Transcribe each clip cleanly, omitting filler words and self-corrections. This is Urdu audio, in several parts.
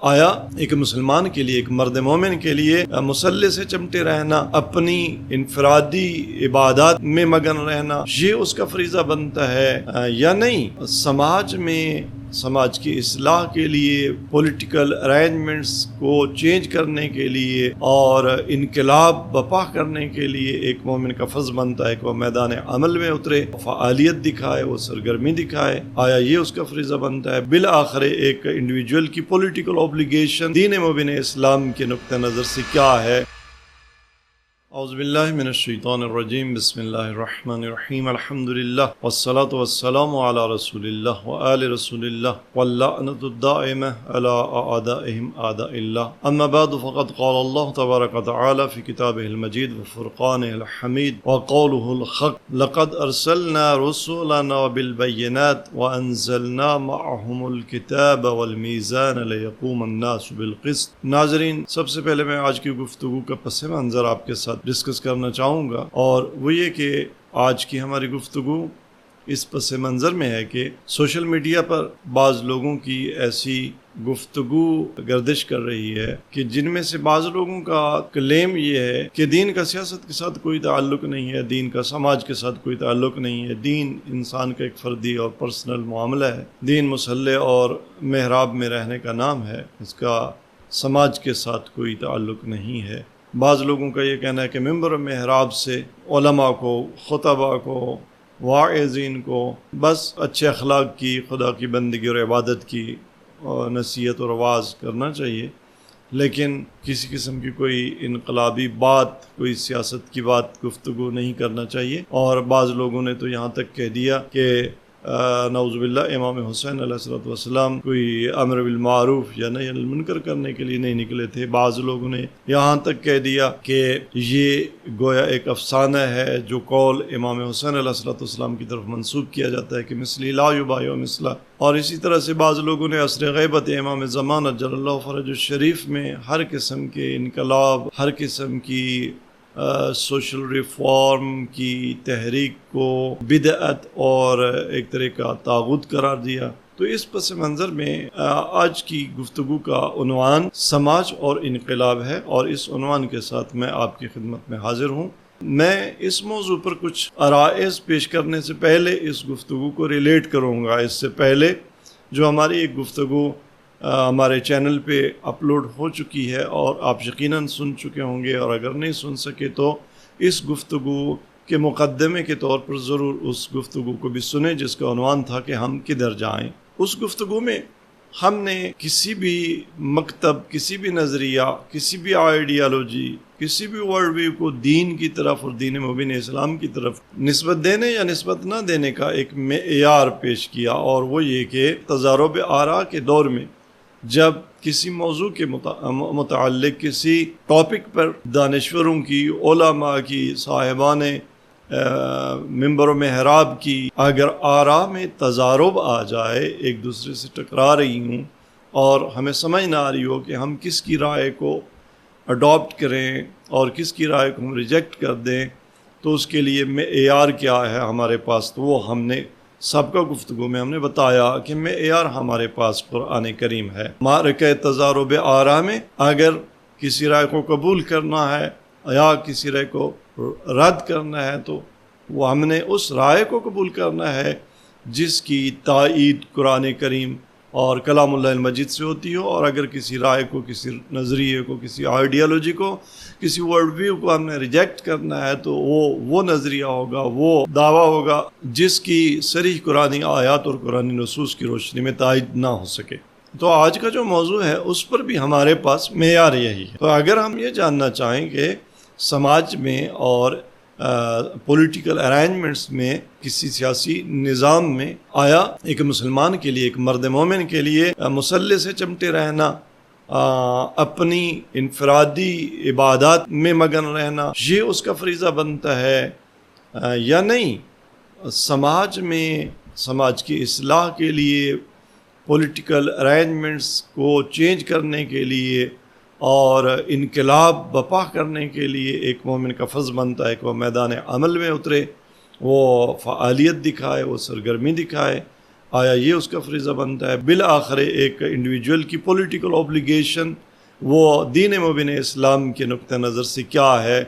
آیا ایک مسلمان کے لیے، ایک مرد مومن کے لیے مسلح سے چمٹے رہنا، اپنی انفرادی عبادات میں مگن رہنا، یہ اس کا فریضہ بنتا ہے یا نہیں؟ سماج کی اصلاح کے لیے، پولیٹیکل ارینجمنٹس کو چینج کرنے کے لیے اور انقلاب برپا کرنے کے لیے ایک مومن کا فرض بنتا ہے کہ وہ میدان عمل میں اترے، فعالیت دکھائے، وہ سرگرمی دکھائے۔ آیا یہ اس کا فریضہ بنتا ہے؟ بالآخر ایک انڈیویجول کی پولیٹیکل اوبلیگیشن دین مبین اسلام کے نقطہ نظر سے کیا ہے؟ اعوذ باللہ من الشیطان الرجیم، بسم اللہ الرحمن الرحیم، الحمدللہ والصلاة والسلام علی رسول اللہ وآل رسول اللہ واللعنۃ الدائمہ علی اعدائہم اعداء اللہ، اما بعد فقد قال اللہ تبارک وتعالی فی کتابہ المجید وفرقانہ الحمید وقولہ الحق، لقد ارسلنا رسلنا بالبینات وانزلنا معہم الکتاب والمیزان لیقوم الناس بالقسط۔ ناظرین، سب سے پہلے میں آج کی گفتگو کا پس منظر آپ کے ساتھ ڈسکس کرنا چاہوں گا، اور وہ یہ کہ آج کی ہماری گفتگو اس پس منظر میں ہے کہ سوشل میڈیا پر بعض لوگوں کی ایسی گفتگو گردش کر رہی ہے کہ جن میں سے بعض لوگوں کا کلیم یہ ہے کہ دین کا سیاست کے ساتھ کوئی تعلق نہیں ہے، دین کا سماج کے ساتھ کوئی تعلق نہیں ہے، دین انسان کا ایک فردی اور پرسنل معاملہ ہے، دین مصلی اور محراب میں رہنے کا نام ہے، اس کا سماج کے ساتھ کوئی تعلق نہیں ہے۔ بعض لوگوں کا یہ کہنا ہے کہ ممبر و محراب سے علماء کو، خطباء کو، واعظین کو بس اچھے اخلاق کی، خدا کی بندگی اور عبادت کی نصیحت اور واعظ کرنا چاہیے، لیکن کسی قسم کی کوئی انقلابی بات، کوئی سیاست کی بات گفتگو نہیں کرنا چاہیے۔ اور بعض لوگوں نے تو یہاں تک کہہ دیا کہ نعوذ باللہ امام حسین علیہ السلام کوئی امر بالمعروف یا نہی عن المنکر کرنے کے لیے نہیں نکلے تھے۔ بعض لوگوں نے یہاں تک کہہ دیا کہ یہ گویا ایک افسانہ ہے جو قول امام حسین علیہ السلام کی طرف منسوب کیا جاتا ہے کہ مثلی لا یبایع مثلہ۔ اور اسی طرح سے بعض لوگوں نے عصر غیبت امام زمانہ جل اللہ فرج الشریف میں ہر قسم کے انقلاب، ہر قسم کی سوشل ریفارم کی تحریک کو بدعت اور ایک طرح کا طاغوت قرار دیا۔ تو اس پس منظر میں آج کی گفتگو کا عنوان سماج اور انقلاب ہے، اور اس عنوان کے ساتھ میں آپ کی خدمت میں حاضر ہوں۔ میں اس موضوع پر کچھ عرائض پیش کرنے سے پہلے اس گفتگو کو ریلیٹ کروں گا۔ اس سے پہلے جو ہماری ایک گفتگو ہمارے چینل پہ اپلوڈ ہو چکی ہے اور آپ یقیناً سن چکے ہوں گے، اور اگر نہیں سن سکے تو اس گفتگو کے مقدمے کے طور پر ضرور اس گفتگو کو بھی سنیں، جس کا عنوان تھا کہ ہم کدھر جائیں۔ اس گفتگو میں ہم نے کسی بھی مکتب، کسی بھی نظریہ، کسی بھی آئیڈیالوجی، کسی بھی ورلڈ ویو کو دین کی طرف اور دین مبین اسلام کی طرف نسبت دینے یا نسبت نہ دینے کا ایک معیار پیش کیا، اور وہ یہ کہ تضارب آراء کے دور میں جب کسی موضوع کے متعلق کسی ٹاپک پر دانشوروں کی، علماء کی، صاحبان منبر و محراب کی اگر آراء میں تضارب آ جائے، ایک دوسرے سے ٹکرا رہی ہوں، اور ہمیں سمجھ نہ آ رہی ہو کہ ہم کس کی رائے کو اڈاپٹ کریں اور کس کی رائے کو ہم ریجیکٹ کر دیں، تو اس کے لیے معیار کیا ہے ہمارے پاس؟ تو وہ ہم نے سابقہ گفتگو میں ہم نے بتایا کہ معیار ہمارے پاس قرآن کریم ہے۔ معرکہ تضارب آراء میں اگر کسی رائے کو قبول کرنا ہے یا کسی رائے کو رد کرنا ہے، تو وہ ہم نے اس رائے کو قبول کرنا ہے جس کی تائید قرآن کریم اور کلام اللہ المجید سے ہوتی ہو، اور اگر کسی رائے کو، کسی نظریے کو، کسی آئیڈیالوجی کو، کسی ورلڈ ویو کو ہم نے ریجیکٹ کرنا ہے، تو وہ نظریہ ہوگا، وہ دعویٰ ہوگا جس کی صریح قرآنی آیات اور قرآنی نصوص کی روشنی میں تائید نہ ہو سکے۔ تو آج کا جو موضوع ہے اس پر بھی ہمارے پاس معیار یہی ہے۔ تو اگر ہم یہ جاننا چاہیں کہ سماج میں اور پولیٹیکل ارینجمنٹس میں، کسی سیاسی نظام میں، آیا ایک مسلمان کے لیے، ایک مرد مومن کے لیے مسلح سے چمٹے رہنا، اپنی انفرادی عبادات میں مگن رہنا، یہ اس کا فریضہ بنتا ہے یا نہیں؟ سماج کی اصلاح کے لیے، پولیٹیکل ارینجمنٹس کو چینج کرنے کے لیے اور انقلاب برپا کرنے کے لیے ایک مومن کا فرض بنتا ہے کہ وہ میدان عمل میں اترے، وہ فعالیت دکھائے، وہ سرگرمی دکھائے۔ آیا یہ اس کا فریضہ بنتا ہے؟ بالآخر ایک انڈیویجول کی پولیٹیکل اوبلیگیشن وہ دین مبین اسلام کے نقطہ نظر سے کیا ہے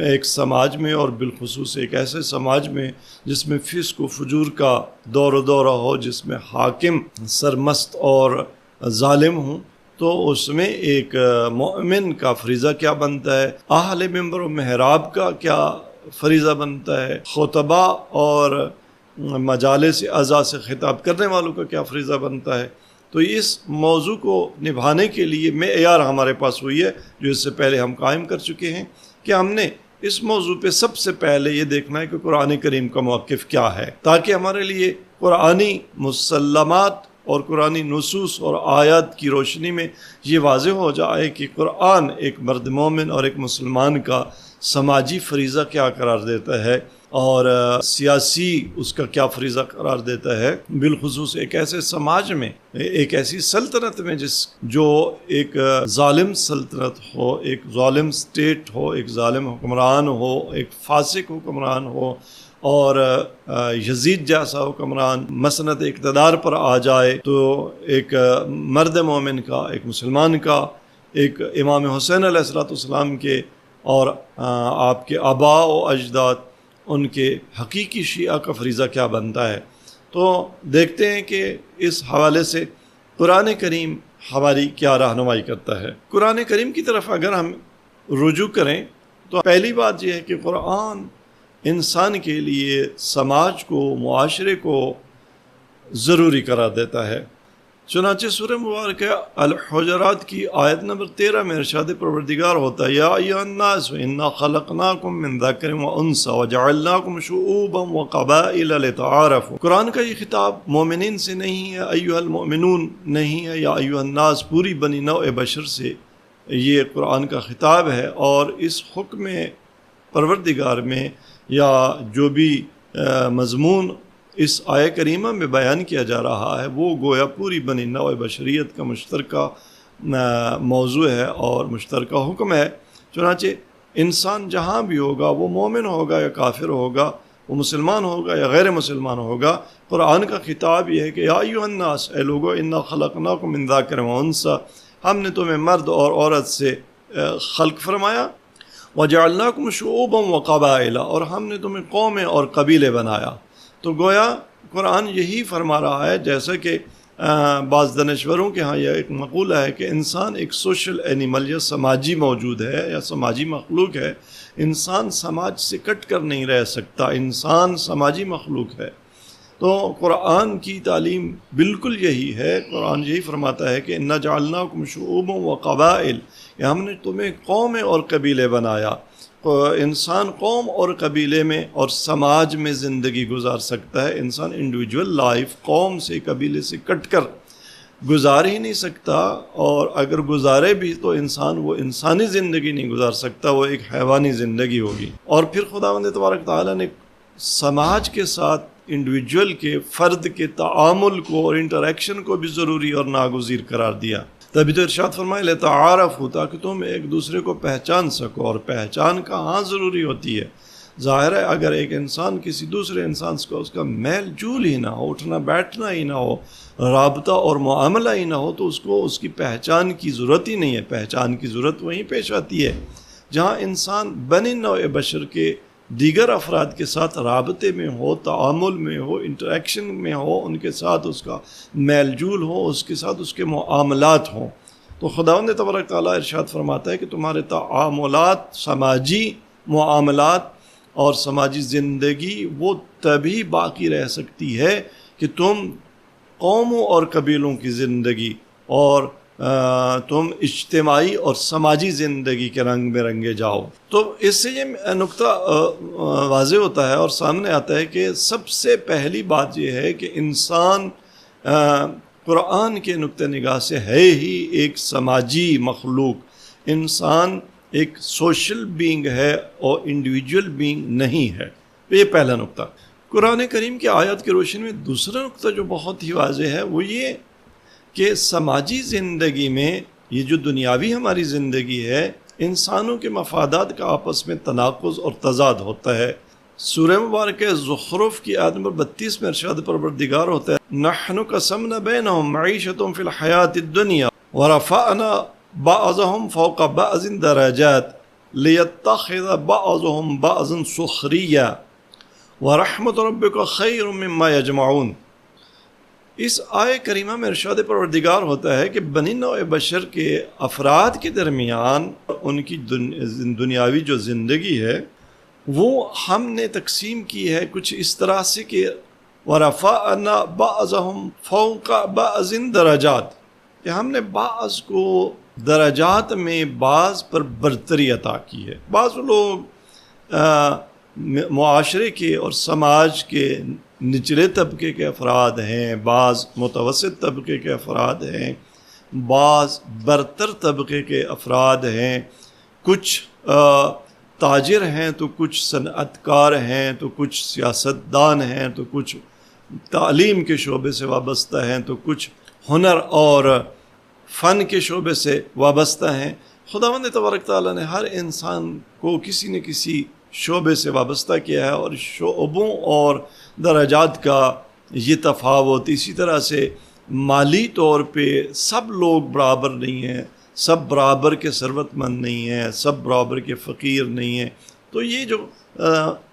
ایک سماج میں، اور بالخصوص ایک ایسے سماج میں جس میں فسق و فجور کا دور و دورہ ہو، جس میں حاکم سرمست اور ظالم ہوں، تو اس میں ایک مومن کا فریضہ کیا بنتا ہے، اہل منبر و محراب کا کیا فریضہ بنتا ہے، خطبہ اور مجالس اعضاء سے خطاب کرنے والوں کا کیا فریضہ بنتا ہے۔ تو اس موضوع کو نبھانے کے لیے معیار ہمارے پاس ہوئی ہے جو اس سے پہلے ہم قائم کر چکے ہیں کہ ہم نے اس موضوع پہ سب سے پہلے یہ دیکھنا ہے کہ قرآن کریم کا موقف کیا ہے، تاکہ ہمارے لیے قرآنی مسلمات اور قرآنی نصوص اور آیات کی روشنی میں یہ واضح ہو جائے کہ قرآن ایک مرد مومن اور ایک مسلمان کا سماجی فریضہ کیا قرار دیتا ہے اور سیاسی اس کا کیا فریضہ قرار دیتا ہے، بالخصوص ایک ایسے سماج میں، ایک ایسی سلطنت میں جو ایک ظالم سلطنت ہو، ایک ظالم سٹیٹ ہو، ایک ظالم حکمران ہو، ایک فاسق حکمران ہو، اور یزید جیسا حکمران مسند اقتدار پر آ جائے، تو ایک مرد مومن کا، ایک مسلمان کا، ایک امام حسین علیہ السلام کے اور آپ کے آباء و اجداد ان کے حقیقی شیعہ کا فریضہ کیا بنتا ہے۔ تو دیکھتے ہیں کہ اس حوالے سے قرآن کریم ہماری کیا رہنمائی کرتا ہے۔ قرآن کریم کی طرف اگر ہم رجوع کریں تو پہلی بات یہ ہے کہ قرآن انسان کے لیے سماج کو، معاشرے کو ضروری قرار دیتا ہے۔ چنانچہ سورہ مبارکہ الحجرات کی آیت نمبر 13 میں ارشاد پروردگار ہوتا ہے، یا ایھا الناس انا خلقناکم من ذکر و انثی وجعلناکم شعوبا وقبائل لتعارفوا۔ قرآن کا یہ خطاب مومنین سے نہیں ہے، ایھا المؤمنون نہیں ہے، یا ایھا الناس پوری بنی نوع بشر سے یہ قرآن کا خطاب ہے، اور اس حکم پروردگار میں یا جو بھی مضمون اس آیہ کریمہ میں بیان کیا جا رہا ہے وہ گویا پوری بنی نوع بشریت کا مشترکہ موضوع ہے اور مشترکہ حکم ہے۔ چنانچہ انسان جہاں بھی ہوگا، وہ مومن ہوگا یا کافر ہوگا، وہ مسلمان ہوگا یا غیر مسلمان ہوگا، قرآن کا خطاب یہ ہے کہ یا ایھا الناس، اے لوگو، انا خلقناکم من ذکر و انثی، ہم نے تمہیں مرد اور عورت سے خلق فرمایا، وجعلناکم شعوبا وقبائل، اور ہم نے تمہیں قومیں اور قبیلے بنایا۔ تو گویا قرآن یہی فرما رہا ہے، جیسا کہ بعض دانشوروں کے ہاں یہ ایک مقولہ ہے کہ انسان ایک سوشل اینیمل یا سماجی موجود ہے یا سماجی مخلوق ہے، انسان سماج سے کٹ کر نہیں رہ سکتا، انسان سماجی مخلوق ہے۔ تو قرآن کی تعلیم بالکل یہی ہے، قرآن یہی فرماتا ہے کہ انا جعلناکم شعوبا وقبائل، کہ ہم نے تمہیں قومیں اور قبیلے بنایا۔ انسان قوم اور قبیلے میں اور سماج میں زندگی گزار سکتا ہے، انسان انڈیویجول لائف قوم سے، قبیلے سے کٹ کر گزار ہی نہیں سکتا، اور اگر گزارے بھی تو انسان وہ انسانی زندگی نہیں گزار سکتا، وہ ایک حیوانی زندگی ہوگی۔ اور پھر خداوند تبارک تعالیٰ نے سماج کے ساتھ انڈیویجول کے، فرد کے تعامل کو اور انٹریکشن کو بھی ضروری اور ناگزیر قرار دیا۔ تبھی تو ارشاد فرمائے لتعارفوا، تاکہ تم ایک دوسرے کو پہچان سکو، اور پہچان کہاں ضروری ہوتی ہے؟ ظاہر ہے اگر ایک انسان کسی دوسرے انسان کو اس کا میل جول ہی نہ ہو، اٹھنا بیٹھنا ہی نہ ہو، رابطہ اور معاملہ ہی نہ ہو، تو اس کو اس کی پہچان کی ضرورت ہی نہیں ہے۔ پہچان کی ضرورت وہیں پیش آتی ہے جہاں انسان بنی نوع بشر کے دیگر افراد کے ساتھ رابطے میں ہو، تعامل میں ہو، انٹریکشن میں ہو، ان کے ساتھ اس کا میل جول ہو، اس کے ساتھ اس کے معاملات ہوں۔ تو خداوند تبارک تعالیٰ ارشاد فرماتا ہے کہ تمہارے تعاملات، سماجی معاملات اور سماجی زندگی وہ تبھی باقی رہ سکتی ہے کہ تم قوموں اور قبیلوں کی زندگی اور تم اجتماعی اور سماجی زندگی کے رنگ میں رنگے جاؤ۔ تو اس سے یہ نقطہ واضح ہوتا ہے اور سامنے آتا ہے کہ سب سے پہلی بات یہ ہے کہ انسان قرآن کے نقطہ نگاہ سے ہے ہی ایک سماجی مخلوق، انسان ایک سوشل بینگ ہے اور انڈیویجول بینگ نہیں ہے۔ یہ پہلا نقطہ۔ قرآن کریم کی آیات کی روشنی میں دوسرا نقطہ جو بہت ہی واضح ہے وہ یہ کہ سماجی زندگی میں یہ جو دنیاوی ہماری زندگی ہے، انسانوں کے مفادات کا آپس میں تناقض اور تضاد ہوتا ہے۔ سورہ مبارک زخرف کی آیت نمبر 32 میں ارشاد پروردگار ہوتا ہے نحن قسمنا بینہم معیشتهم فی الحیات الدنیا ورفعنا بعضهم فوق بعض درجات لیتخذ بعضهم بعضا سخریا ورحمت ربک خیر مما یجمعون۔ اس آیہ کریمہ میں ارشاد پروردگار ہوتا ہے کہ بنی نوع بشر کے افراد کے درمیان ان کی دنیاوی جو زندگی ہے وہ ہم نے تقسیم کی ہے کچھ اس طرح سے کہ وَرَفَعْنَا بَعْضَهُمْ فَوْقَ بَعْضٍ درجات، کہ ہم نے بعض کو درجات میں بعض پر برتری عطا کی ہے۔ بعض لوگ معاشرے کے اور سماج کے نچلے طبقے کے افراد ہیں، بعض متوسط طبقے کے افراد ہیں، بعض برتر طبقے کے افراد ہیں، کچھ تاجر ہیں تو کچھ صنعت کار ہیں تو کچھ سیاستدان ہیں تو کچھ تعلیم کے شعبے سے وابستہ ہیں تو کچھ ہنر اور فن کے شعبے سے وابستہ ہیں۔ خداوند تبارک تعالیٰ نے ہر انسان کو کسی نہ کسی شعبے سے وابستہ کیا ہے، اور شعبوں اور درجات کا یہ تفاوت، اسی طرح سے مالی طور پہ سب لوگ برابر نہیں ہیں، سب برابر کے ثروت مند نہیں ہیں، سب برابر کے فقیر نہیں ہیں۔ تو یہ جو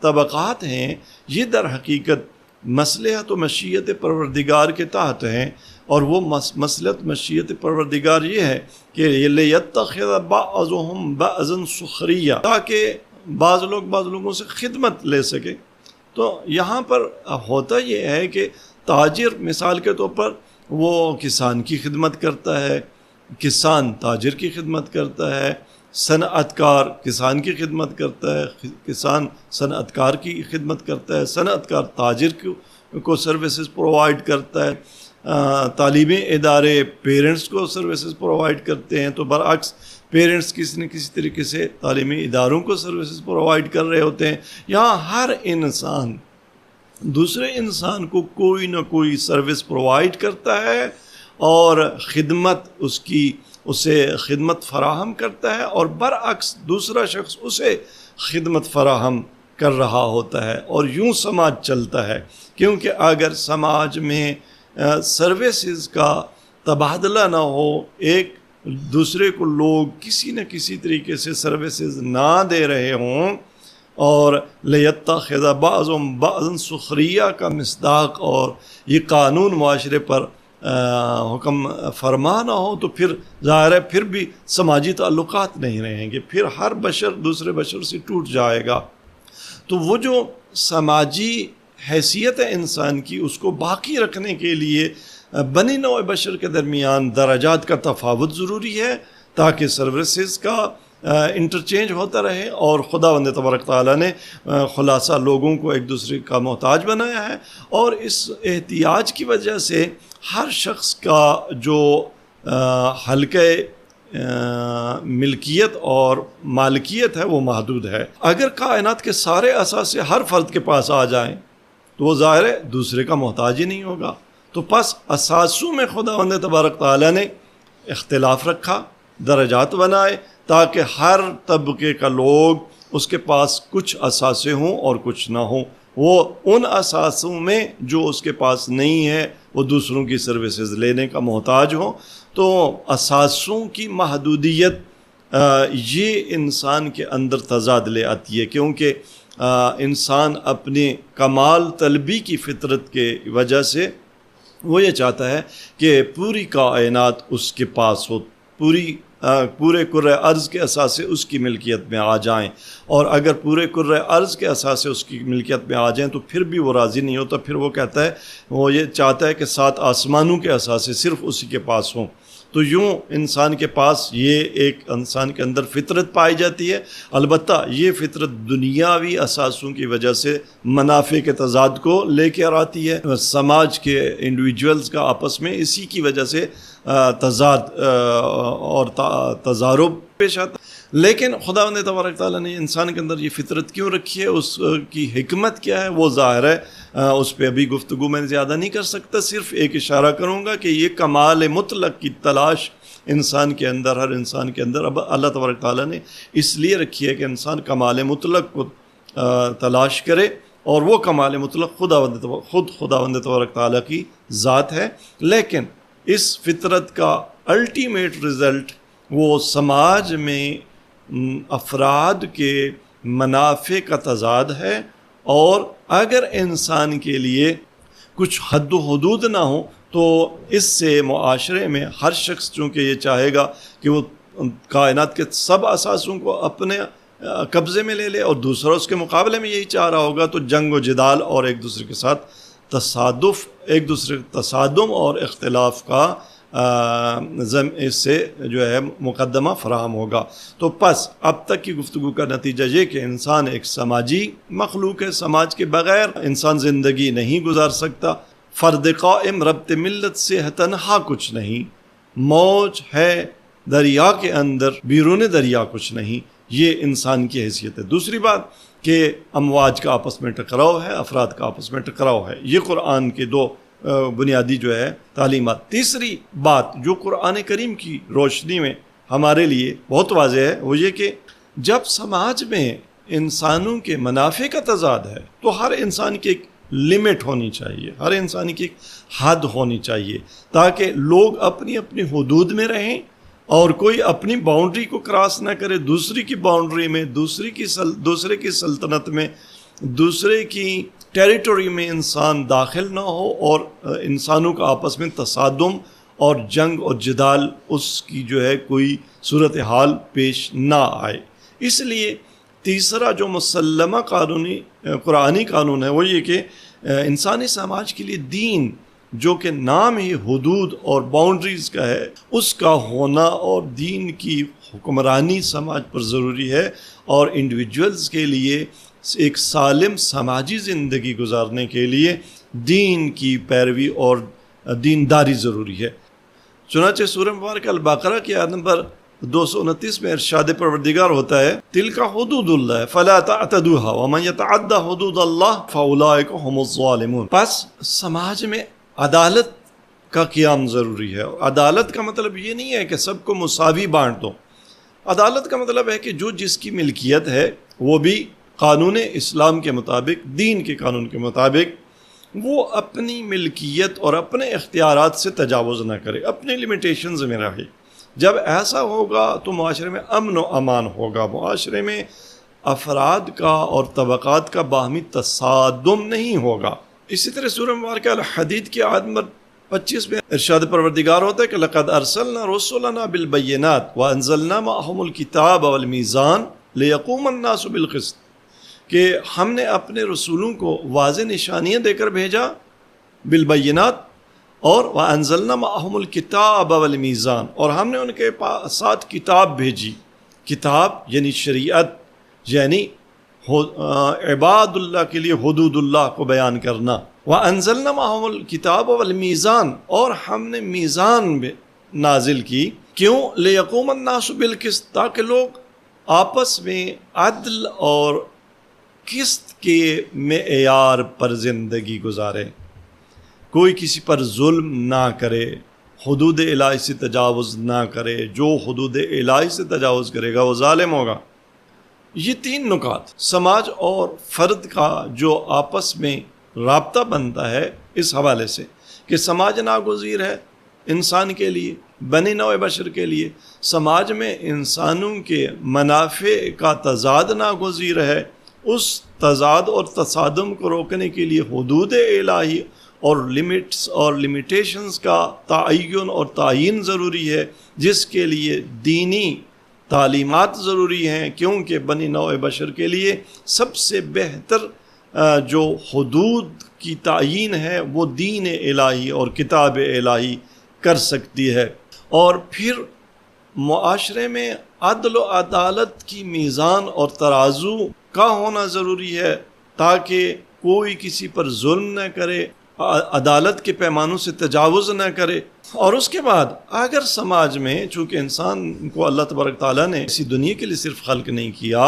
طبقات ہیں یہ در حقیقت مصلحت و مشیت پروردگار کے تحت ہیں، اور وہ مصلحت مشیت پروردگار یہ ہے کہ لِيَتَّخِذَ بَعْضُهُمْ بَعْضًا سُخْرِيًّا، تاکہ بعض لوگ بعض لوگوں سے خدمت لے سکیں۔ تو یہاں پر ہوتا یہ ہے کہ تاجر مثال کے طور پر وہ کسان کی خدمت کرتا ہے، کسان تاجر کی خدمت کرتا ہے، صنعت کار کسان کی خدمت کرتا ہے، کسان صنعت کار کی خدمت کرتا ہے، صنعت کار تاجر کو سروسز پرووائڈ کرتا ہے، تعلیمی ادارے پیرنٹس کو سروسز پرووائڈ کرتے ہیں، تو برعکس پیرنٹس کسی نہ کسی طریقے سے تعلیمی اداروں کو سروسز پرووائڈ کر رہے ہوتے ہیں۔ یہاں ہر انسان دوسرے انسان کو کوئی نہ کوئی سروس پرووائڈ کرتا ہے اور خدمت اسے خدمت فراہم کرتا ہے، اور برعکس دوسرا شخص اسے خدمت فراہم کر رہا ہوتا ہے، اور یوں سماج چلتا ہے۔ کیونکہ اگر سماج میں سروسز کا تبادلہ نہ ہو، ایک دوسرے کو لوگ کسی نہ کسی طریقے سے سروسز نہ دے رہے ہوں، اور لِيَتَّخِذَ بَعْضُهُمْ بَعْضًا سُخْرِيًّا کا مصداق اور یہ قانون معاشرے پر حکم فرما نہ ہو، تو پھر ظاہر ہے پھر بھی سماجی تعلقات نہیں رہیں گے، پھر ہر بشر دوسرے بشر سے ٹوٹ جائے گا۔ تو وہ جو سماجی حیثیت ہے انسان کی، اس کو باقی رکھنے کے لیے بنی نوع بشر کے درمیان درجات کا تفاوت ضروری ہے، تاکہ سروسز کا انٹرچینج ہوتا رہے، اور خداوند تبارک تعالیٰ نے خلاصہ لوگوں کو ایک دوسرے کا محتاج بنایا ہے، اور اس احتیاج کی وجہ سے ہر شخص کا جو حلقہ ملکیت اور مالکیت ہے وہ محدود ہے۔ اگر کائنات کے سارے اثاثے ہر فرد کے پاس آ جائیں تو وہ ظاہر ہے دوسرے کا محتاج ہی نہیں ہوگا۔ تو پس اثاثوں میں خداوند تبارک تعالیٰ نے اختلاف رکھا، درجات بنائے، تاکہ ہر طبقے کا لوگ اس کے پاس کچھ اثاثے ہوں اور کچھ نہ ہوں۔ وہ ان اثاثوں میں جو اس کے پاس نہیں ہے وہ دوسروں کی سروسز لینے کا محتاج ہوں۔ تو اثاثوں کی محدودیت یہ انسان کے اندر تضاد لے آتی ہے، کیونکہ انسان اپنی کمال طلبی کی فطرت کے وجہ سے وہ یہ چاہتا ہے کہ پوری کائنات اس کے پاس ہو، پورے کرۂ ارض کے اثاثے اس کی ملکیت میں آ جائیں، اور اگر پورے کرۂ ارض کے اثاثے اس کی ملکیت میں آ جائیں تو پھر بھی وہ راضی نہیں ہوتا، پھر وہ کہتا ہے، وہ یہ چاہتا ہے کہ 7 آسمانوں کے اثاثے صرف اسی کے پاس ہوں۔ تو یوں انسان کے پاس یہ ایک انسان کے اندر فطرت پائی جاتی ہے، البتہ یہ فطرت دنیاوی اثاثوں کی وجہ سے منافع کے تضاد کو لے کے آتی ہے، سماج کے انڈیویجولز کا آپس میں اسی کی وجہ سے تضاد اور تضارب پیش آتا ہے۔ لیکن خداوند تبارک تعالیٰ نے انسان کے اندر یہ فطرت کیوں رکھی ہے، اس کی حکمت کیا ہے، وہ ظاہر ہے، اس پہ ابھی گفتگو میں زیادہ نہیں کر سکتا، صرف ایک اشارہ کروں گا کہ یہ کمال مطلق کی تلاش انسان کے اندر، ہر انسان کے اندر اب اللہ تبارک تعالیٰ نے اس لیے رکھی ہے کہ انسان کمال مطلق کو تلاش کرے، اور وہ کمال مطلق خود خداوند تبارک تعالیٰ کی ذات ہے۔ لیکن اس فطرت کا الٹیمیٹ رزلٹ وہ سماج میں افراد کے منافع کا تضاد ہے، اور اگر انسان کے لیے کچھ حد و حدود نہ ہو تو اس سے معاشرے میں ہر شخص چونکہ یہ چاہے گا کہ وہ کائنات کے سب اثاثوں کو اپنے قبضے میں لے لے، اور دوسرا اس کے مقابلے میں یہی چاہ رہا ہوگا، تو جنگ و جدال اور ایک دوسرے کے ساتھ تصادم اور اختلاف کا اس سے جو ہے مقدمہ فراہم ہوگا۔ تو پس اب تک کی گفتگو کا نتیجہ یہ کہ انسان ایک سماجی مخلوق ہے، سماج کے بغیر انسان زندگی نہیں گزار سکتا، فرد قائم ربط ملت سے تنہا کچھ نہیں، موج ہے دریا کے اندر بیرون دریا کچھ نہیں، یہ انسان کی حیثیت ہے۔ دوسری بات کہ امواج کا آپس میں ٹکراؤ ہے، افراد کا آپس میں ٹکراؤ ہے، یہ قرآن کے دو بنیادی جو ہے تعلیمات۔ تیسری بات جو قرآن کریم کی روشنی میں ہمارے لیے بہت واضح ہے وہ یہ کہ جب سماج میں انسانوں کے منافع کا تضاد ہے تو ہر انسان کی ایک لمٹ ہونی چاہیے، ہر انسان کی ایک حد ہونی چاہیے، تاکہ لوگ اپنی اپنی حدود میں رہیں اور کوئی اپنی باؤنڈری کو کراس نہ کرے، دوسری کی باؤنڈری میں، دوسرے کی سلطنت میں، دوسرے کی ٹیریٹوری میں انسان داخل نہ ہو، اور انسانوں کا آپس میں تصادم اور جنگ اور جدال اس کی جو ہے کوئی صورتحال پیش نہ آئے۔ اس لیے تیسرا جو مسلمہ قرآنی قانون ہے وہ یہ کہ انسانی سماج کے لیے دین، جو کہ نام ہی حدود اور باؤنڈریز کا ہے، اس کا ہونا اور دین کی حکمرانی سماج پر ضروری ہے، اور انڈیویجولز کے لیے ایک سالم سماجی زندگی گزارنے کے لیے دین کی پیروی اور دینداری ضروری ہے۔ چنانچہ سورہ مبارکہ البقرہ کی آیت نمبر 229 میں ارشاد پروردگار ہوتا ہے تلک حدود اللہ فلا تعتدوها ومن يتعد حدود اللہ فاولئک هم الظالمون۔ پس سماج میں عدالت کا قیام ضروری ہے، اور عدالت کا مطلب یہ نہیں ہے کہ سب کو مساوی بانٹ دو، عدالت کا مطلب ہے کہ جو جس کی ملکیت ہے وہ بھی قانون اسلام کے مطابق، دین کے قانون کے مطابق وہ اپنی ملکیت اور اپنے اختیارات سے تجاوز نہ کرے، اپنے لیمیٹیشنز میں رہے۔ جب ایسا ہوگا تو معاشرے میں امن و امان ہوگا، معاشرے میں افراد کا اور طبقات کا باہمی تصادم نہیں ہوگا۔ اسی طرح سورہ مبارکہ الحدید کی آیت نمبر 25 میں ارشاد پروردگار ہوتا ہے کہ لقد ارسلنا رسلنا بالبینات وانزلنا معهم الکتاب والمیزان لیقوم الناس بالقسط، کہ ہم نے اپنے رسولوں کو واضح نشانیاں دے کر بھیجا بالبینات، اور وانزلنا معهم الکتاب والمیزان، اور ہم نے ان کے ساتھ کتاب بھیجی۔ کتاب یعنی شریعت، یعنی عباد اللہ کے لیے حدود اللہ کو بیان کرنا۔ وانزلنا معهم الکتاب والمیزان، اور ہم نے میزان نازل کی، کیوں؟ لیقوم الناس بالقسط، تاکہ لوگ آپس میں عدل اور قسط کے معیار پر زندگی گزارے، کوئی کسی پر ظلم نہ کرے، حدود الہی سے تجاوز نہ کرے، جو حدود الہی سے تجاوز کرے گا وہ ظالم ہوگا۔ یہ تین نکات سماج اور فرد کا جو آپس میں رابطہ بنتا ہے اس حوالے سے کہ سماج ناگزیر ہے انسان کے لیے، بنی نوع بشر کے لیے، سماج میں انسانوں کے منافع کا تضاد ناگزیر ہے، اس تضاد اور تصادم کو روکنے کے لیے حدود الہی اور لمٹس اور لمیٹیشنز کا تعین اور تعین ضروری ہے، جس کے لیے دینی تعلیمات ضروری ہیں، کیونکہ بنی نوع بشر کے لیے سب سے بہتر جو حدود کی تعین ہے وہ دین الہی اور کتاب الہی کر سکتی ہے۔ اور پھر معاشرے میں عدل و عدالت کی میزان اور ترازو کا ہونا ضروری ہے، تاکہ کوئی کسی پر ظلم نہ کرے، عدالت کے پیمانوں سے تجاوز نہ کرے۔ اور اس کے بعد اگر سماج میں، چونکہ انسان کو اللہ تبارک تعالیٰ نے اسی دنیا کے لیے صرف خلق نہیں کیا،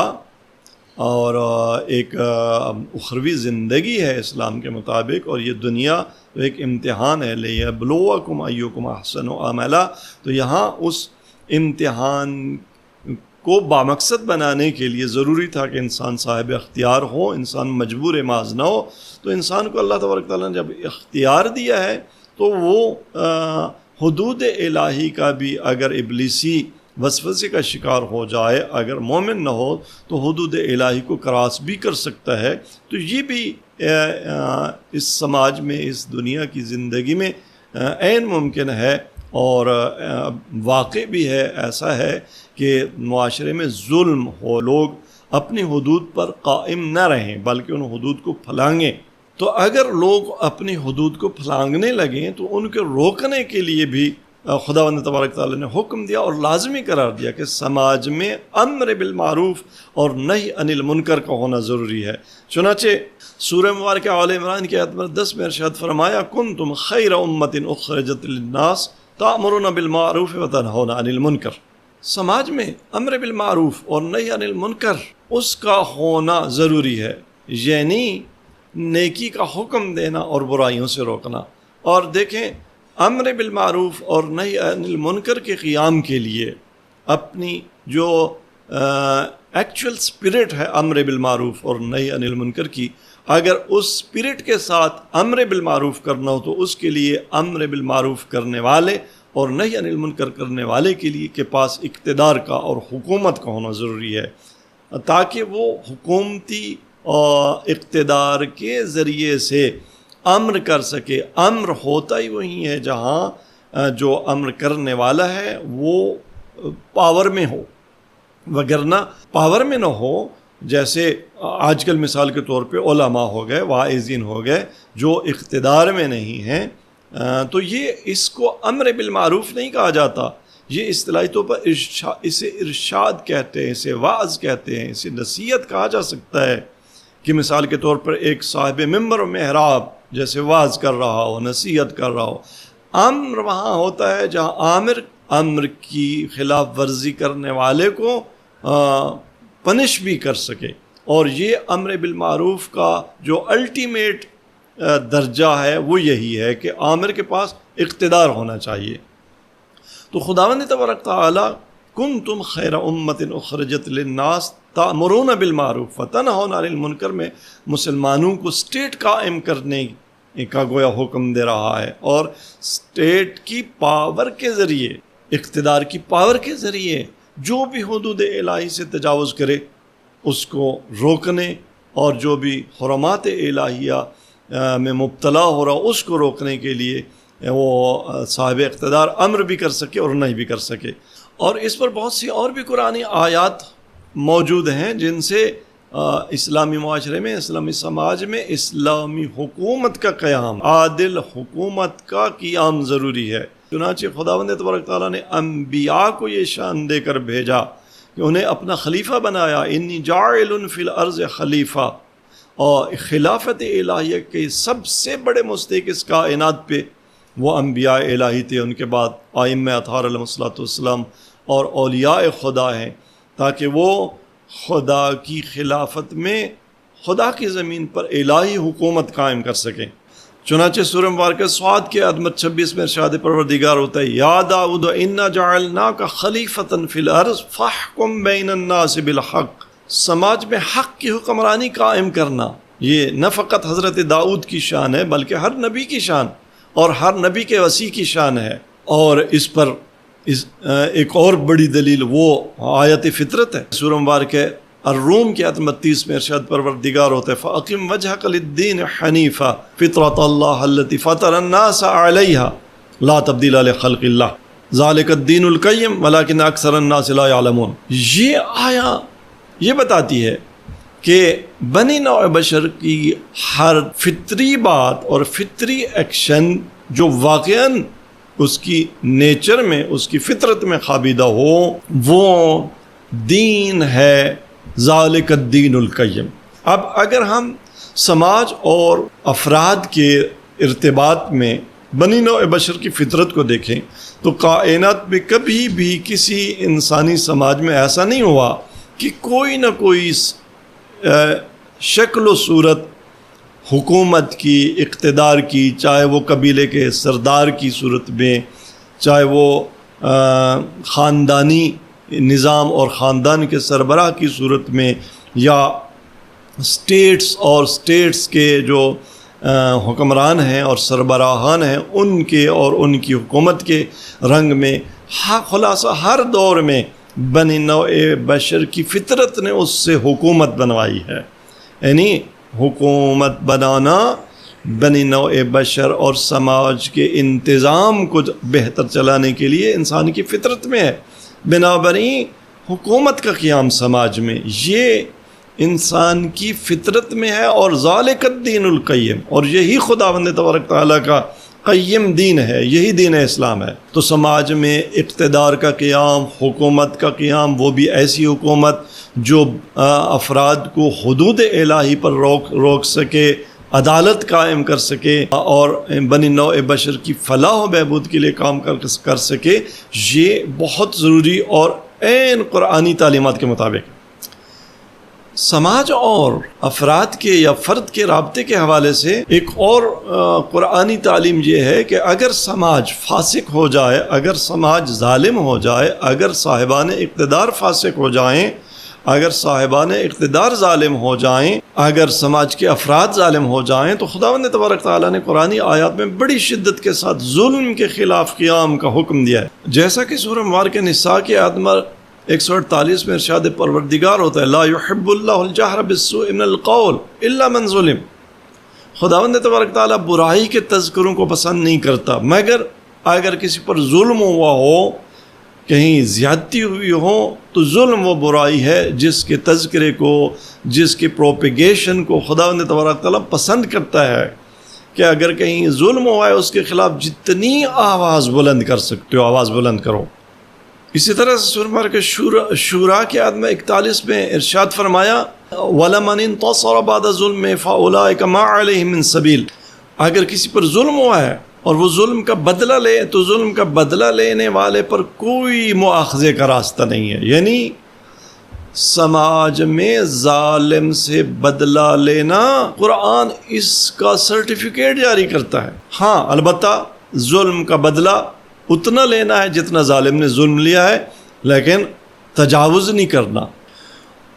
اور ایک اخروی زندگی ہے اسلام کے مطابق، اور یہ دنیا ایک امتحان ہے، لِيَبْلُوَكُمْ أَيُّكُمْ أَحْسَنُ عَمَلًا، تو یہاں اس امتحان کو بامقصد بنانے کے لیے ضروری تھا کہ انسان صاحب اختیار ہو، انسان مجبور محض نہ ہو. تو انسان کو اللہ تبارک تعالیٰ نے جب اختیار دیا ہے تو وہ حدود الہی کا بھی اگر ابلیسی وسوسے کا شکار ہو جائے، اگر مومن نہ ہو تو حدود الہی کو کراس بھی کر سکتا ہے. تو یہ بھی اس سماج میں، اس دنیا کی زندگی میں عین ممکن ہے، اور واقع بھی ہے. ایسا ہے کہ معاشرے میں ظلم ہو، لوگ اپنی حدود پر قائم نہ رہیں بلکہ ان حدود کو پھلانگیں. تو اگر لوگ اپنی حدود کو پھلانگنے لگیں تو ان کے روکنے کے لیے بھی خداوند تبارک تعالیٰ نے حکم دیا اور لازمی قرار دیا کہ سماج میں امر بالمعروف اور نہی عن المنکر کا ہونا ضروری ہے. چنانچہ سورہ مبارکہ آل عمران کی آیت نمبر 10 میں ارشاد فرمایا کنتم خیر امت اخرجت للناس تأمرون بالمعروف وتنہون عن المنکر. سماج میں امر بالمعروف اور نہی عن المنکر اس کا ہونا ضروری ہے، یعنی نیکی کا حکم دینا اور برائیوں سے روکنا. اور دیکھیں امر بالمعروف اور نہی عن المنکر کے قیام کے لیے اپنی جو ایکچوئل اسپرٹ ہے امر بالمعروف اور نہی عن المنکر کی، اگر اس اسپرٹ کے ساتھ امر بالمعروف کرنا ہو تو اس کے لیے امر بالمعروف کرنے والے اور نہی عن المنکر کرنے والے کے لیے کے پاس اقتدار کا اور حکومت کا ہونا ضروری ہے، تاکہ وہ حکومتی اقتدار کے ذریعے سے امر کر سکے. امر ہوتا ہی وہی ہے جہاں جو امر کرنے والا ہے وہ پاور میں ہو، وگرنہ پاور میں نہ ہو. جیسے آج کل مثال کے طور پہ علماء ہو گئے، واعظین ہو گئے جو اقتدار میں نہیں ہیں، تو یہ اس کو امر بالمعروف نہیں کہا جاتا. یہ اصطلاحی طور پر اسے ارشاد کہتے ہیں، اسے واعظ کہتے ہیں، اسے نصیحت کہا جا سکتا ہے. کہ مثال کے طور پر ایک صاحب ممبر و محراب جیسے واعظ کر رہا ہو، نصیحت کر رہا ہو. امر وہاں ہوتا ہے جہاں امر کی خلاف ورزی کرنے والے کو پنش بھی کر سکے. اور یہ امر بالمعروف کا جو الٹیمیٹ درجہ ہے وہ یہی ہے کہ آمر کے پاس اقتدار ہونا چاہیے. تو خداوند تبارک تعالی کنتم خیر امت اخرجت للناس تأمرون بالمعروف وتنہون عن المنکر میں مسلمانوں کو اسٹیٹ قائم کرنے کا گویا حکم دے رہا ہے، اور اسٹیٹ کی پاور کے ذریعے، اقتدار کی پاور کے ذریعے جو بھی حدود الہی سے تجاوز کرے اس کو روکنے، اور جو بھی حرمات الہیہ میں مبتلا ہو رہا اس کو روکنے کے لیے وہ صاحب اقتدار امر بھی کر سکے اور نہیں بھی کر سکے. اور اس پر بہت سی اور بھی قرآنی آیات موجود ہیں جن سے اسلامی معاشرے میں، اسلامی سماج میں اسلامی حکومت کا قیام، عادل حکومت کا قیام ضروری ہے. چنانچہ خداوند تبارک تعالیٰ نے انبیاء کو یہ شان دے کر بھیجا کہ انہیں اپنا خلیفہ بنایا. انی جاعل فی الارض خلیفہ، اور خلافت الہیہ کے سب سے بڑے مستحق اس کائنات پہ وہ انبیاء الہی تھے. ان کے بعد ائمہ اطہار علیہ السلام اور اولیاء خدا ہیں، تاکہ وہ خدا کی خلافت میں خدا کی زمین پر الہی حکومت قائم کر سکیں. چنانچہ سورہ مبارکہ صاد کے آیت نمبر 26 میں ارشاد پروردگار ہوتا ہے یا داؤد انا جعلناک خلیفۃ فی الارض فاحکم بین الناس بالحق. سماج میں حق کی حکمرانی قائم کرنا یہ نہ فقط حضرت داؤد کی شان ہے بلکہ ہر نبی کی شان اور ہر نبی کے وصی کی شان ہے. اور اس پر ایک اور بڑی دلیل وہ آیت فطرت ہے. سورہ مبارکہ الروم کی آیت 32 میں ارشاد پروردگار ہوتا ہے فَأَقِمْ وَجْهَكَ لِلدِّينِ حَنِيفًا فِطْرَةَ اللَّهِ الَّتِي فَطَرَ النَّاسَ عَلَيْهَا لَا تَبْدِيلَ لِخَلْقِ اللَّهِ ذَلِكَ الدِّينُ الْقَيِّمُ وَلَكِنَّ أَكْثَرَ النَّاسِ لَا يَعْلَمُونَ. یہ آیا یہ بتاتی ہے کہ بنی نوع بشر کی ہر فطری بات اور فطری ایکشن جو واقعاً اس کی نیچر میں، اس کی فطرت میں خابیدہ ہو، وہ دین ہے. ذالک الدین القیم. اب اگر ہم سماج اور افراد کے ارتباط میں بنی نوع بشر کی فطرت کو دیکھیں تو کائنات میں کبھی بھی کسی انسانی سماج میں ایسا نہیں ہوا کہ کوئی نہ کوئی شکل و صورت حکومت کی، اقتدار کی، چاہے وہ قبیلے کے سردار کی صورت میں، چاہے وہ خاندانی نظام اور خاندان کے سربراہ کی صورت میں، یا اسٹیٹس کے جو حکمران ہیں اور سربراہان ہیں ان کے اور ان کی حکومت کے رنگ میں، خلاصہ ہر دور میں بنی نوع بشر کی فطرت نے اس سے حکومت بنوائی ہے. یعنی حکومت بنانا بنی نوع بشر اور سماج کے انتظام کو بہتر چلانے کے لیے انسان کی فطرت میں ہے. بنابراین حکومت کا قیام سماج میں یہ انسان کی فطرت میں ہے، اور ذالک الدین القیم، اور یہی خداوند تبارک تعالیٰ کا قیم دین ہے، یہی دین اسلام ہے. تو سماج میں اقتدار کا قیام، حکومت کا قیام، وہ بھی ایسی حکومت جو افراد کو حدود الہی پر روک سکے، عدالت قائم کر سکے اور بنی نوع بشر کی فلاح و بہبود کے لیے کام کر سکے، یہ بہت ضروری اور عین قرآنی تعلیمات کے مطابق. سماج اور افراد کے یا فرد کے رابطے کے حوالے سے ایک اور قرآنی تعلیم یہ ہے کہ اگر سماج فاسق ہو جائے، اگر سماج ظالم ہو جائے، اگر صاحبان اقتدار فاسق ہو جائیں، اگر صاحبان اقتدار ظالم ہو جائیں، اگر سماج کے افراد ظالم ہو جائیں، تو خداوند تبارک تعالیٰ نے قرآنی آیات میں بڑی شدت کے ساتھ ظلم کے خلاف قیام کا حکم دیا ہے. جیسا کہ سورہ مبارکہ نساء کی آیت نمبر 148 میں ارشاد پروردگار ہوتا ہے، لا يحب اللہ الجہر بالسوء من القول الا من ظلم. خداوند تبارک تعالیٰ برائی کے تذکروں کو پسند نہیں کرتا مگر اگر کسی پر ظلم ہوا ہو، کہیں زیادتی ہوئی ہو، تو ظلم وہ برائی ہے جس کے تذکرے کو، جس کے پروپیگیشن کو خداوند تبارک تعالیٰ پسند کرتا ہے. کہ اگر کہیں ظلم ہوا ہے اس کے خلاف جتنی آواز بلند کر سکتے ہو آواز بلند کرو. اسی طرح سے سورہ مبارکہ شورا کی آیت 41 میں ارشاد فرمایا، وَلَمَنِ انتَصَرَ بَعْدَ ظُلْمِهِ فَأُولَٰئِكَ مَا عَلَيْهِم مِّن سَبِيلٍ. اگر کسی پر ظلم ہوا ہے اور وہ ظلم کا بدلہ لے تو ظلم کا بدلہ لینے والے پر کوئی مؤاخذے کا راستہ نہیں ہے. یعنی سماج میں ظالم سے بدلہ لینا قرآن اس کا سرٹیفکیٹ جاری کرتا ہے. ہاں البتہ ظلم کا بدلہ اتنا لینا ہے جتنا ظالم نے ظلم لیا ہے، لیکن تجاوز نہیں کرنا.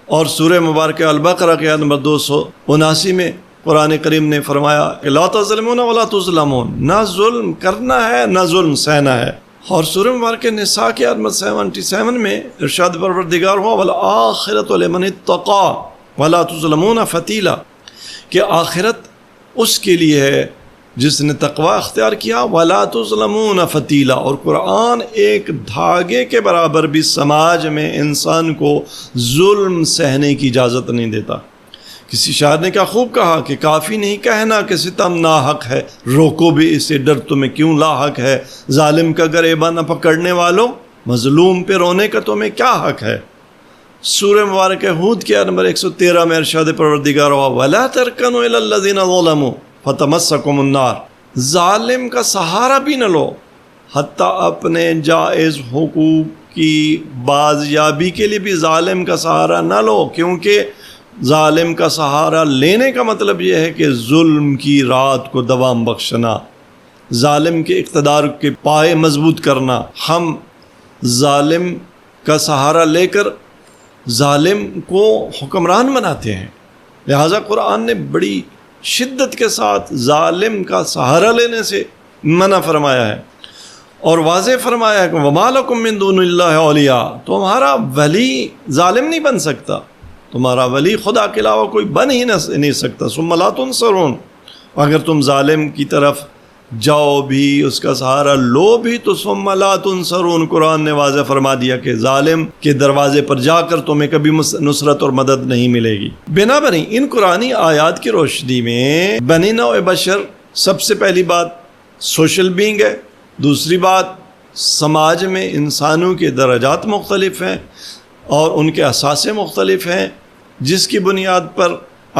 اور سورہ مبارکہ البقرہ کے آیت نمبر 279 میں قرآن کریم نے فرمایا کہ لا تظلمون ولا تظلمون، نہ ظلم کرنا ہے نہ ظلم سہنا ہے. اور سورہ مبارکہ نساء کی آیت نمبر 77 میں ارشاد پروردگار ہوا والآخرۃ لمن اتقى ولا تظلمون فتیلا، کہ آخرت اس کے لیے ہے جس نے تقوی اختیار کیا، ولا تظلمون فتیلا. اور قرآن ایک دھاگے کے برابر بھی سماج میں انسان کو ظلم سہنے کی اجازت نہیں دیتا. کسی شاعر نے کیا خوب کہا کہ کافی نہیں کہنا کہ ستم ناحق ہے، روکو بھی اسے ڈر تمہیں کیوں لاحق ہے. ظالم کا گریباں نہ پکڑنے والوں، مظلوم پہ رونے کا تمہیں کیا حق ہے. سورہ مبارکہ ہود کی آیت نمبر 113 میں ارشاد پروردگار ہوا وَلَا تَرْكَنُوا إِلَى الَّذِينَ ظَلَمُوا فَتَمَسَّكُمُ النَّارُ. ظالم کا سہارا بھی نہ لو حتیٰ اپنے جائز حقوق کی بازیابی کے لیے بھی ظالم کا سہارا نہ لو، کیونکہ ظالم کا سہارا لینے کا مطلب یہ ہے کہ ظلم کی رات کو دوام بخشنا، ظالم کے اقتدار کے پائے مضبوط کرنا. ہم ظالم کا سہارا لے کر ظالم کو حکمران بناتے ہیں. لہٰذا قرآن نے بڑی شدت کے ساتھ ظالم کا سہارا لینے سے منع فرمایا ہے اور واضح فرمایا ہے کہ وَمَا لَكُم مِّن دُونِ اللَّهِ أَوْلِيَاءَ. تمہارا ولی ظالم نہیں بن سکتا، تمہارا ولی خدا کے علاوہ کوئی بن ہی نہیں سکتا. ثُمَّ لَا تُنصَرُونَ. اگر تم ظالم کی طرف جاؤ بھی، اس کا سہارا لو بھی، تو ثُمَّ لَا تُنصَرُونَ. قرآن نے واضح فرما دیا کہ ظالم کے دروازے پر جا کر تمہیں کبھی نصرت اور مدد نہیں ملے گی. بنابراین ان قرآنی آیات کی روشنی میں بنی نوع بشر سب سے پہلی بات سوشل بینگ ہے. دوسری بات سماج میں انسانوں کے درجات مختلف ہیں اور ان کے اثاثے مختلف ہیں، جس کی بنیاد پر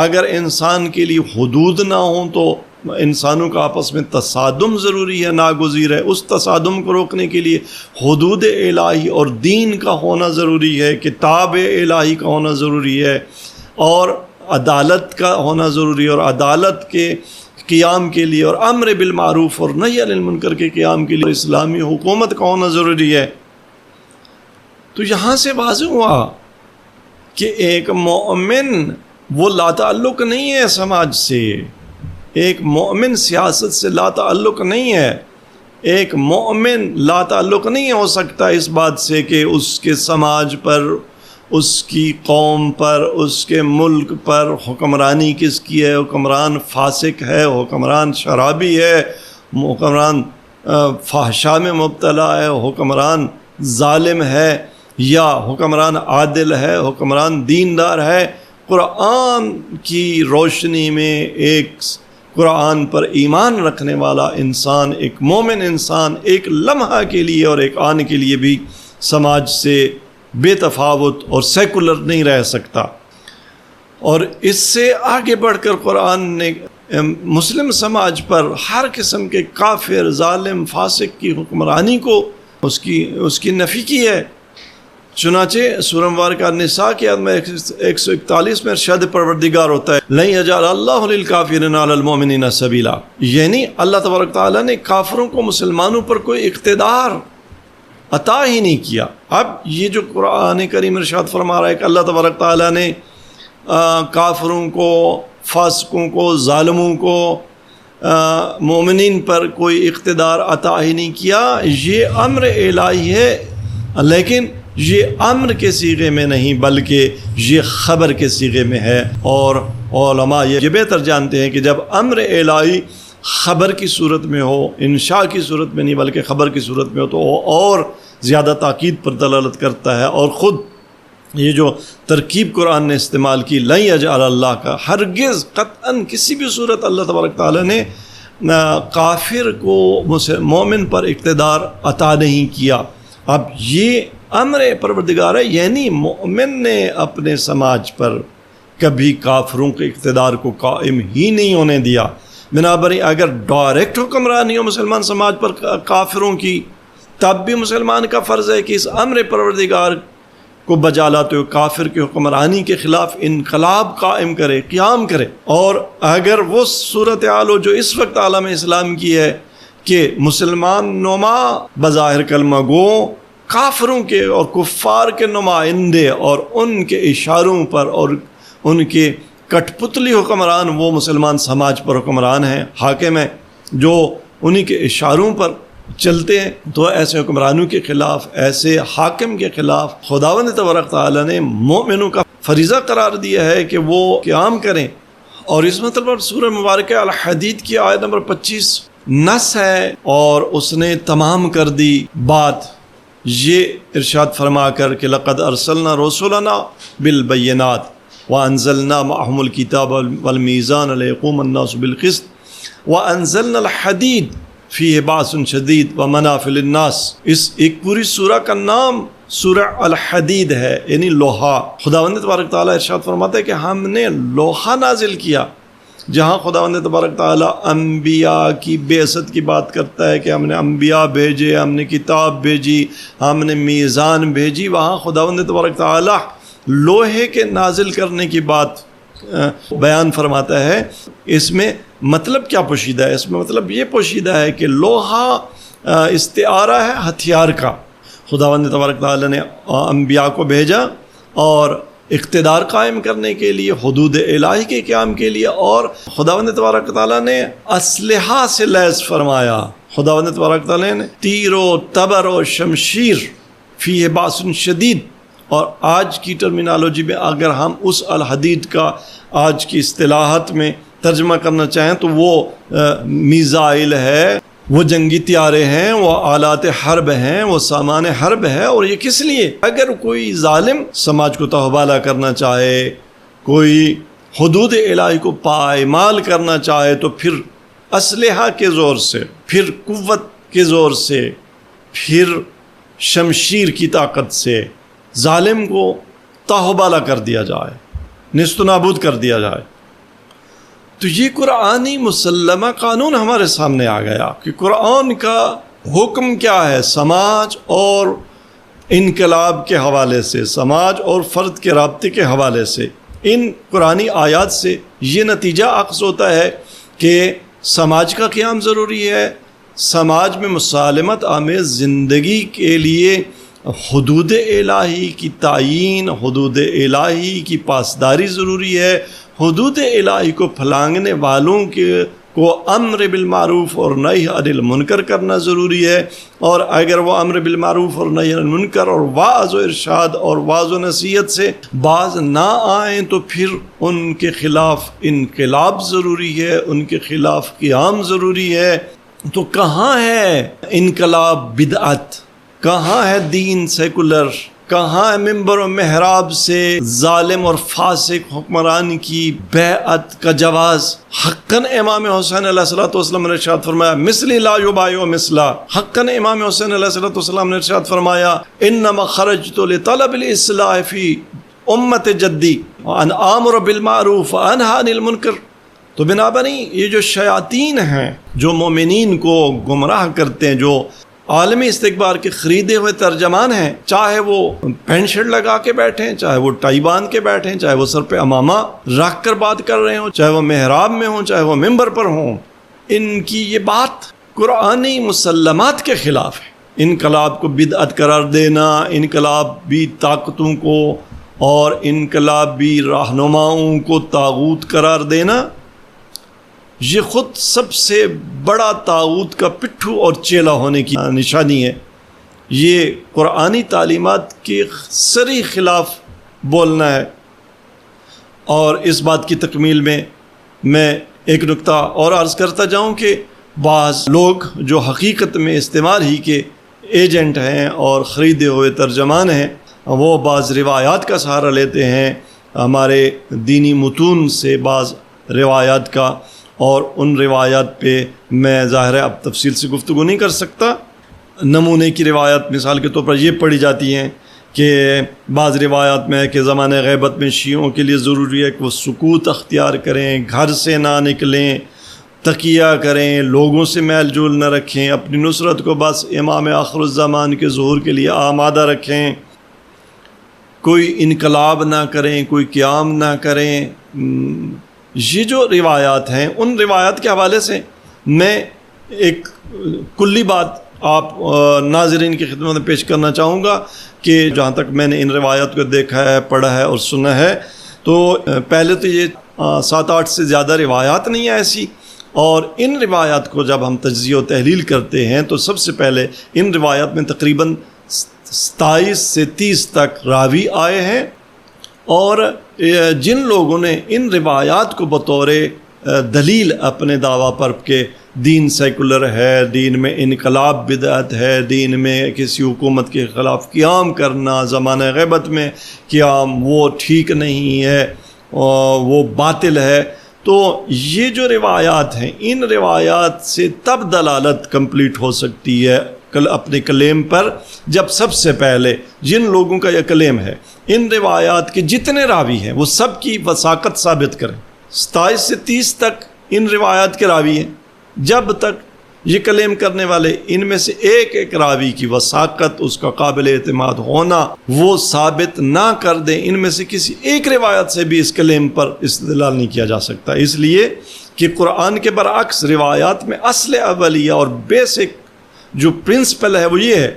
اگر انسان کے لیے حدود نہ ہوں تو انسانوں کا آپس میں تصادم ضروری ہے، ناگزیر ہے. اس تصادم کو روکنے کے لیے حدود الہی اور دین کا ہونا ضروری ہے، کتاب الہی کا ہونا ضروری ہے، اور عدالت کا ہونا ضروری ہے، اور عدالت کے قیام کے لیے اور امر بالمعروف اور نہی عن المنکر کے قیام کے لیے اسلامی حکومت کا ہونا ضروری ہے. تو یہاں سے واضح ہوا کہ ایک مومن وہ لا تعلق نہیں ہے سماج سے، ایک مومن سیاست سے لا تعلق نہیں ہے، ایک مومن لا تعلق نہیں ہو سکتا اس بات سے کہ اس کے سماج پر، اس کی قوم پر، اس کے ملک پر حکمرانی کس کی ہے، حکمران فاسق ہے، حکمران شرابی ہے، حکمران فحشاء میں مبتلا ہے، حکمران ظالم ہے یا حکمران عادل ہے، حکمران دیندار ہے۔ قرآن کی روشنی میں ایک قرآن پر ایمان رکھنے والا انسان، ایک مومن انسان ایک لمحہ کے لیے اور ایک آن کے لیے بھی سماج سے بے تفاوت اور سیکولر نہیں رہ سکتا۔ اور اس سے آگے بڑھ کر قرآن نے مسلم سماج پر ہر قسم کے کافر، ظالم، فاسق کی حکمرانی کو اس کی نفی کی ہے۔ چنانچہ سورہ مبارکہ النساء کی آیت میں 141 میں ارشاد پروردگار ہوتا ہے لَن يَجْعَلَ اللَّهُ لِلْكَافِرِينَ عَلَى الْمُؤْمِنِينَ سَبِيلًا، یعنی اللہ تبارک تعالیٰ نے کافروں کو مسلمانوں پر کوئی اقتدار عطا ہی نہیں کیا۔ اب یہ جو قرآن کریم ارشاد فرما رہا ہے کہ اللہ تبارک تعالیٰ نے کافروں کو، فاسقوں کو، ظالموں کو، مومنین پر کوئی اقتدار عطا ہی نہیں کیا، یہ امر الہی ہے، لیکن یہ امر کے صیغے میں نہیں بلکہ یہ خبر کے صیغے میں ہے۔ اور علماء یہ بہتر جانتے ہیں کہ جب امر الہی خبر کی صورت میں ہو، انشاء کی صورت میں نہیں بلکہ خبر کی صورت میں ہو، تو وہ اور زیادہ تاکید پر دلالت کرتا ہے۔ اور خود یہ جو ترکیب قرآن نے استعمال کی لَن يَجْعَلَ اللہ کا، ہرگز قطعاً کسی بھی صورت اللہ تبارک تعالیٰ نے کافر کو مومن پر اقتدار عطا نہیں کیا۔ اب یہ امر پروردگار ہے، یعنی مومن نے اپنے سماج پر کبھی کافروں کے اقتدار کو قائم ہی نہیں ہونے دیا۔ بنابراً اگر ڈائریکٹ حکمرانی ہو مسلمان سماج پر کافروں کی، تب بھی مسلمان کا فرض ہے کہ اس امر پروردگار کو بجا لاتے ہوئے کافر کی حکمرانی کے خلاف انقلاب قائم کرے، قیام کرے۔ اور اگر وہ صورتحال ہو جو اس وقت عالم اسلام کی ہے کہ مسلمان نما بظاہر کلمہ گو کافروں کے اور کفار کے نمائندے اور ان کے اشاروں پر اور ان کے کٹ پتلی حکمران وہ مسلمان سماج پر حکمران ہیں، حاکم ہیں، جو انہی کے اشاروں پر چلتے ہیں، تو ایسے حکمرانوں کے خلاف، ایسے حاکم کے خلاف خداوند تبارک تعالیٰ نے مومنوں کا فریضہ قرار دیا ہے کہ وہ قیام کریں۔ اور اس مطلب پر سورہ مبارکہ الحدید کی آیت نمبر 25 نص ہے، اور اس نے تمام کر دی بات یہ ارشاد فرما کر کہ لقد ارسلنا رسولنا بالبینات وانزلنا معهم الکتاب والمیزان لیقوم الناس بالقسط وانزلنا الحدید فیہ باس شدید ومنافع للناس۔ اس ایک پوری سورہ کا نام سورہ الحدید ہے، یعنی لوہا۔ خداوند تبارک تعالیٰ ارشاد فرماتا ہے کہ ہم نے لوہا نازل کیا۔ جہاں خداوند تبارک تعالیٰ انبیاء کی بعثت کی بات کرتا ہے کہ ہم نے انبیاء بھیجے، ہم نے کتاب بھیجی، ہم نے میزان بھیجی، وہاں خداوند تبارک تعالیٰ لوہے کے نازل کرنے کی بات بیان فرماتا ہے۔ اس میں مطلب کیا پوشیدہ ہے؟ اس میں مطلب یہ پوشیدہ ہے کہ لوہا استعارہ ہے ہتھیار کا۔ خداوند تبارک تعالیٰ نے انبیاء کو بھیجا اور اقتدار قائم کرنے کے لیے، حدود الہی کے قیام کے لیے، اور خداوند تبارک تعالیٰ نے اسلحہ سے لیس فرمایا۔ خداوند تبارک تعالیٰ نے تیر و تبر و شمشیر فیہ باس شدید، اور آج کی ٹرمینالوجی میں اگر ہم اس الحدید کا آج کی اصطلاحات میں ترجمہ کرنا چاہیں تو وہ میزائل ہے، وہ جنگی طیارے ہیں، وہ آلات حرب ہیں، وہ سامان حرب ہے۔ اور یہ کس لیے؟ اگر کوئی ظالم سماج کو تہوالہ کرنا چاہے، کوئی حدود الہی کو پائمال کرنا چاہے، تو پھر اسلحہ کے زور سے، پھر قوت کے زور سے، پھر شمشیر کی طاقت سے ظالم کو تہوالہ کر دیا جائے، نیست و نابود کر دیا جائے۔ تو یہ قرآنی مسلمہ قانون ہمارے سامنے آ گیا کہ قرآن کا حکم کیا ہے سماج اور انقلاب کے حوالے سے، سماج اور فرد کے رابطے کے حوالے سے۔ ان قرآنی آیات سے یہ نتیجہ اخذ ہوتا ہے کہ سماج کا قیام ضروری ہے، سماج میں مسالمت آمیز زندگی کے لیے حدود الہی کی تعیین، حدود الہی کی پاسداری ضروری ہے، حدود الہی کو پھلانگنے والوں کو امر بالمعروف اور نہی عن المنکر کرنا ضروری ہے، اور اگر وہ امر بالمعروف اور نہی عن المنکر اور واعظ و ارشاد اور واعظ و نصیحت سے باز نہ آئیں تو پھر ان کے خلاف انقلاب ضروری ہے، ان کے خلاف قیام ضروری ہے۔ تو کہاں ہے انقلاب بدعت، کہاں ہے دین سیکولر، کہاں ہے ممبر و محراب سے ظالم اور فاسق حکمران کی بیعت کا جواز؟ حقاً امام حسین علیہ الصلوۃ والسلام نے ارشاد فرمایا مثلی لا یبایع مثلا، حقاً امام حسین علیہ الصلوۃ والسلام نے ارشاد فرمایا انما خرجت لطلب الاصلاح فی امت جدی وان آمر بالمعروف وانہی عن المنکر۔ تو بنابراً یہ جو شیاطین ہیں جو مومنین کو گمراہ کرتے ہیں، جو عالمی استکبار کے خریدے ہوئے ترجمان ہیں، چاہے وہ پینٹ شرٹ لگا کے بیٹھیں، چاہے وہ ٹائی باندھ کے بیٹھیں، چاہے وہ سر پہ امامہ رکھ کر بات کر رہے ہوں، چاہے وہ محراب میں ہوں، چاہے وہ ممبر پر ہوں، ان کی یہ بات قرآنی مسلمات کے خلاف ہے۔ انقلاب کو بدعت قرار دینا، انقلابی طاقتوں کو اور انقلابی رہنماؤں کو طاغوت قرار دینا، یہ خود سب سے بڑا طاغوت کا پٹھو اور چیلا ہونے کی نشانی ہے۔ یہ قرآنی تعلیمات کے صریح خلاف بولنا ہے۔ اور اس بات کی تکمیل میں ایک نکتہ اور عرض کرتا جاؤں کہ بعض لوگ جو حقیقت میں استعمال ہی کے ایجنٹ ہیں اور خریدے ہوئے ترجمان ہیں، وہ بعض روایات کا سہارا لیتے ہیں، ہمارے دینی متون سے بعض روایات کا، اور ان روایات پہ میں ظاہر ہے اب تفصیل سے گفتگو نہیں کر سکتا۔ نمونے کی روایات مثال کے طور پر یہ پڑھی جاتی ہیں کہ بعض روایات میں ہے کہ زمانہ غیبت میں شیعوں کے لیے ضروری ہے کہ وہ سکوت اختیار کریں، گھر سے نہ نکلیں، تقیہ کریں، لوگوں سے میل جول نہ رکھیں، اپنی نصرت کو بس امام آخر الزمان کے ظہور کے لیے آمادہ رکھیں، کوئی انقلاب نہ کریں، کوئی قیام نہ کریں۔ یہ جو روایات ہیں، ان روایات کے حوالے سے میں ایک کلی بات آپ ناظرین کی خدمت میں پیش کرنا چاہوں گا کہ جہاں تک میں نے ان روایات کو دیکھا ہے، پڑھا ہے اور سنا ہے، تو پہلے تو یہ 7-8 سے زیادہ روایات نہیں ہیں ایسی، اور ان روایات کو جب ہم تجزیہ و تحلیل کرتے ہیں تو سب سے پہلے ان روایات میں تقریباً 27 سے 30 تک راوی آئے ہیں، اور جن لوگوں نے ان روایات کو بطور دلیل اپنے دعویٰ پر کہ دین سیکولر ہے، دین میں انقلاب بدعت ہے، دین میں کسی حکومت کے خلاف قیام کرنا، زمانہ غیبت میں قیام وہ ٹھیک نہیں ہے، وہ باطل ہے، تو یہ جو روایات ہیں، ان روایات سے تب دلالت کمپلیٹ ہو سکتی ہے اپنے کلیم پر جب سب سے پہلے جن لوگوں کا یہ کلیم ہے ان روایات کے جتنے راوی ہیں وہ سب کی وثاقت ثابت کریں۔ 27 سے 30 تک ان روایات کے راوی ہیں، جب تک یہ کلیم کرنے والے ان میں سے ایک ایک راوی کی وثاقت، اس کا قابل اعتماد ہونا وہ ثابت نہ کر دیں، ان میں سے کسی ایک روایت سے بھی اس کلیم پر استدلال نہیں کیا جا سکتا، اس لیے کہ قرآن کے برعکس روایات میں اصل اولیہ اور بیسک جو پرنسپل ہے وہ یہ ہے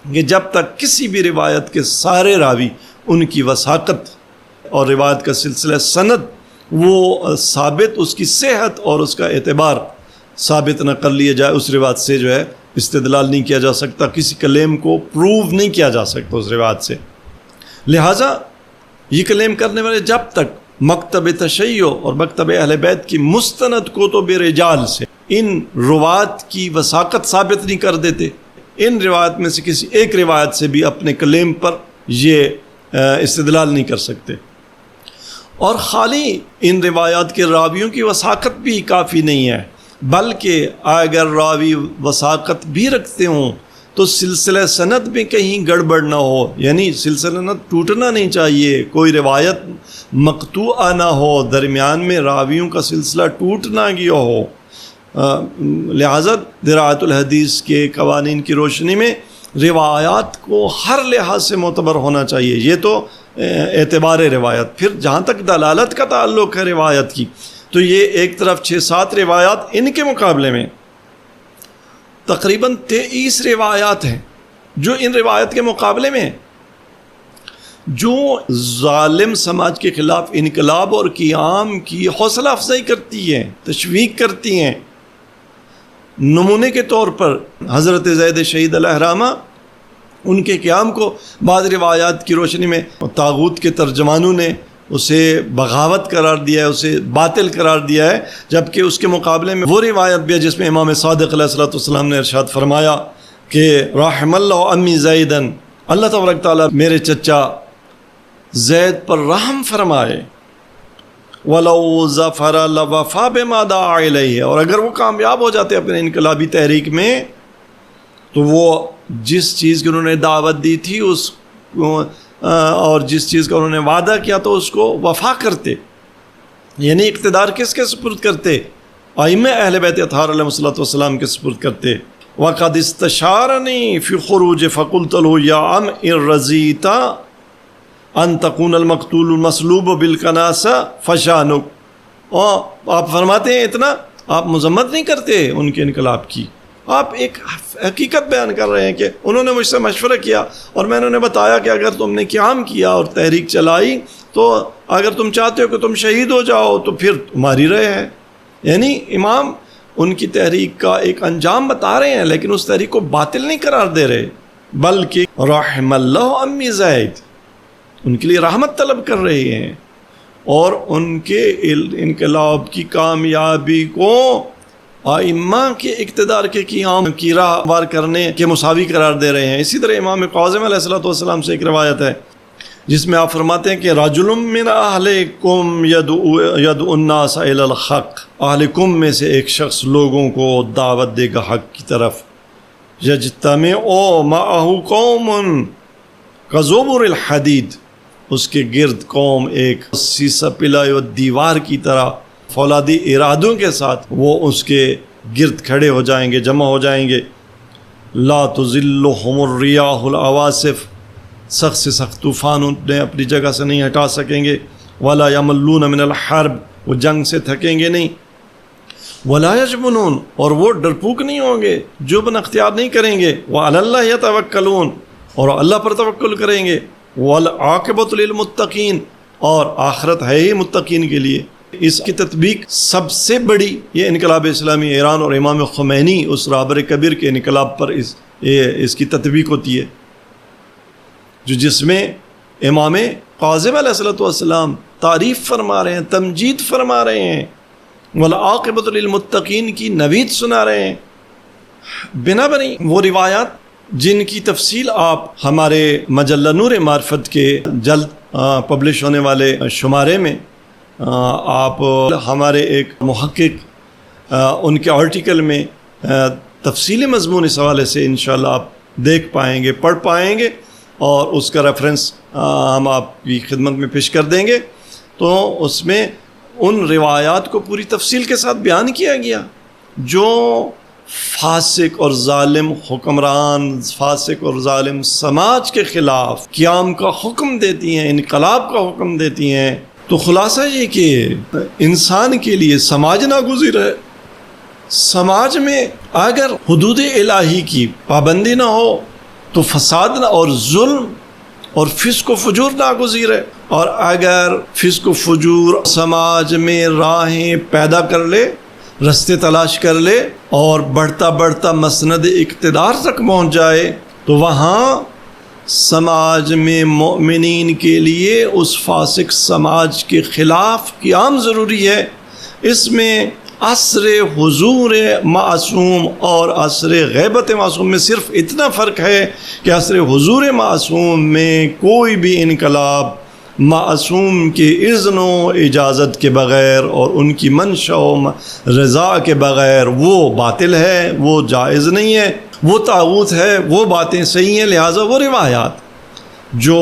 کہ جب تک کسی بھی روایت کے سارے راوی ان کی وثاقت اور روایت کا سلسلہ سند وہ ثابت، اس کی صحت اور اس کا اعتبار ثابت نہ کر لیے جائے، اس روایت سے جو ہے استدلال نہیں کیا جا سکتا، کسی کلیم کو پروو نہیں کیا جا سکتا اس روایت سے۔ لہٰذا یہ کلیم کرنے والے جب تک مکتب تشیع اور مکتب اہل بیت کی مستند کتب رجال سے ان روایت کی وثاقت ثابت نہیں کر دیتے، ان روایت میں سے کسی ایک روایت سے بھی اپنے کلیم پر یہ استدلال نہیں کر سکتے۔ اور خالی ان روایات کے راویوں کی وثاقت بھی کافی نہیں ہے، بلکہ اگر راوی وثاقت بھی رکھتے ہوں تو سلسلہ سند میں کہیں گڑبڑ نہ ہو، یعنی سلسلہ سند ٹوٹنا نہیں چاہیے، کوئی روایت مقطوعہ نہ ہو، درمیان میں راویوں کا سلسلہ ٹوٹ نہ گیا ہو۔ لہذا دراعت الحدیث کے قوانین کی روشنی میں روایات کو ہر لحاظ سے معتبر ہونا چاہیے، یہ تو اعتبار روایت۔ پھر جہاں تک دلالت کا تعلق ہے روایت کی، تو یہ ایک طرف 6-7 روایات، ان کے مقابلے میں تقریباً 23 روایات ہیں جو ان روایت کے مقابلے میں جو ظالم سماج کے خلاف انقلاب اور قیام کی حوصلہ افزائی کرتی ہیں، تشویق کرتی ہیں. نمونے کے طور پر حضرت زید شہید علیہ الرحمہ، ان کے قیام کو بعض روایات کی روشنی میں طاغوت کے ترجمانوں نے اسے بغاوت قرار دیا ہے، اسے باطل قرار دیا ہے، جبکہ اس کے مقابلے میں وہ روایت بھی ہے جس میں امام صادق علیہ الصلوۃ والسلام نے ارشاد فرمایا کہ رحم اللہ امی زیدن، اللہ تبارک تعالیٰ میرے چچا زید پر رحم فرمائے، وَلَوْ ظَفَرَ لَوَفَى بِمَا دَعَا إِلَيْهِ، اور اگر وہ کامیاب ہو جاتے اپنے انقلابی تحریک میں تو وہ جس چیز کی انہوں نے دعوت دی تھی اس اور جس چیز کا انہوں نے وعدہ کیا تو اس کو وفا کرتے، یعنی اقتدار کس کے سپرد کرتے؟ ائمہ اہل بیت اطہار علیہ الصلوۃ والسلام کے سپرد کرتے. وَقَدْ اسْتَشَارَنِي فِي الْخُرُوجِ فَقُلْتُ لَهُ يَا عَمْ إِن رَضِيتَ أَن تَكُونَ الْمَقْتُولُ الْمَصْلُوبُ بِالْكَنَاسَةِ فَشَأْنُكَ. اور آپ فرماتے ہیں اتنا آپ مذمت نہیں کرتے ان کے انقلاب کی، آپ ایک حقیقت بیان کر رہے ہیں کہ انہوں نے مجھ سے مشورہ کیا اور میں انہوں نے بتایا کہ اگر تم نے قیام کیا اور تحریک چلائی تو اگر تم چاہتے ہو کہ تم شہید ہو جاؤ تو پھر تمہاری رائے ہے. یعنی امام ان کی تحریک کا ایک انجام بتا رہے ہیں لیکن اس تحریک کو باطل نہیں قرار دے رہے، بلکہ رحم اللہ امی زید، ان کے لیے رحمت طلب کر رہے ہیں اور ان کے انقلاب کی کامیابی کو ائمہ کے اقتدار کے قیام کی راہ وار کرنے کے مساوی قرار دے رہے ہیں. اسی طرح امام کاظم علیہ الصلوۃ والسلام سے ایک روایت ہے جس میں آپ فرماتے ہیں کہ رجل من اہلکم یدعو الناس الی الحق، اہلکم میں سے ایک شخص لوگوں کو دعوت دے گا حق کی طرف، یجتمع معہ قوم کزبر الحدید، اس کے گرد قوم ایک سیسہ پلائی و دیوار کی طرح فولادی ارادوں کے ساتھ وہ اس کے گرد کھڑے ہو جائیں گے، جمع ہو جائیں گے. لا تظلهم الریاح العواصف، سخت سے سخت طوفان انہیں اپنی جگہ سے نہیں ہٹا سکیں گے. ولا یملون من الحرب، وہ جنگ سے تھکیں گے نہیں. ولا یجبنون، اور وہ ڈرپوک نہیں ہوں گے، جبن اختیار نہیں کریں گے. وعلی اللہ یتوکلون، اور اللہ پر توکل کریں گے. والعاقبۃ للمتقین، اور آخرت ہے ہی متقین کے لیے. اس کی تطبیق سب سے بڑی یہ انقلاب اسلامی ایران اور امام خمینی اس رابر کبیر کے انقلاب پر اس کی تطبیق ہوتی ہے، جو جس میں امام کاظم علیہ الصلوۃ والسلام تعریف فرما رہے ہیں، تمجید فرما رہے ہیں، والعاقبۃ للمتقین کی نوید سنا رہے ہیں. بنا بنی وہ روایات جن کی تفصیل آپ ہمارے مجلہ نور معرفت کے جلد پبلش ہونے والے شمارے میں آپ ہمارے ایک محقق ان کے آرٹیکل میں تفصیلی مضمون اس حوالے سے انشاءاللہ آپ دیکھ پائیں گے، پڑھ پائیں گے، اور اس کا ریفرنس ہم آپ کی خدمت میں پیش کر دیں گے. تو اس میں ان روایات کو پوری تفصیل کے ساتھ بیان کیا گیا جو فاسق اور ظالم حکمران، فاسق اور ظالم سماج کے خلاف قیام کا حکم دیتی ہیں، انقلاب کا حکم دیتی ہیں. تو خلاصہ یہ کہ انسان کے لیے سماج ناگزیر ہے. سماج میں اگر حدود الہی کی پابندی نہ ہو تو فساد نہ اور ظلم اور فسق و فجور ناگزیر ہے، اور اگر فسق و فجور سماج میں راہیں پیدا کر لے، رستے تلاش کر لے اور بڑھتا بڑھتا مسند اقتدار تک پہنچ جائے تو وہاں سماج میں مومنین کے لیے اس فاسق سماج کے خلاف قیام ضروری ہے. اس میں عصر حضور معصوم اور عصر غیبت معصوم میں صرف اتنا فرق ہے کہ عصر حضور معصوم میں کوئی بھی انقلاب معصوم کے اذن و اجازت کے بغیر اور ان کی منشا و رضا کے بغیر وہ باطل ہے، وہ جائز نہیں ہے، وہ طاغوت ہے، وہ باتیں صحیح ہیں. لہٰذا وہ روایات جو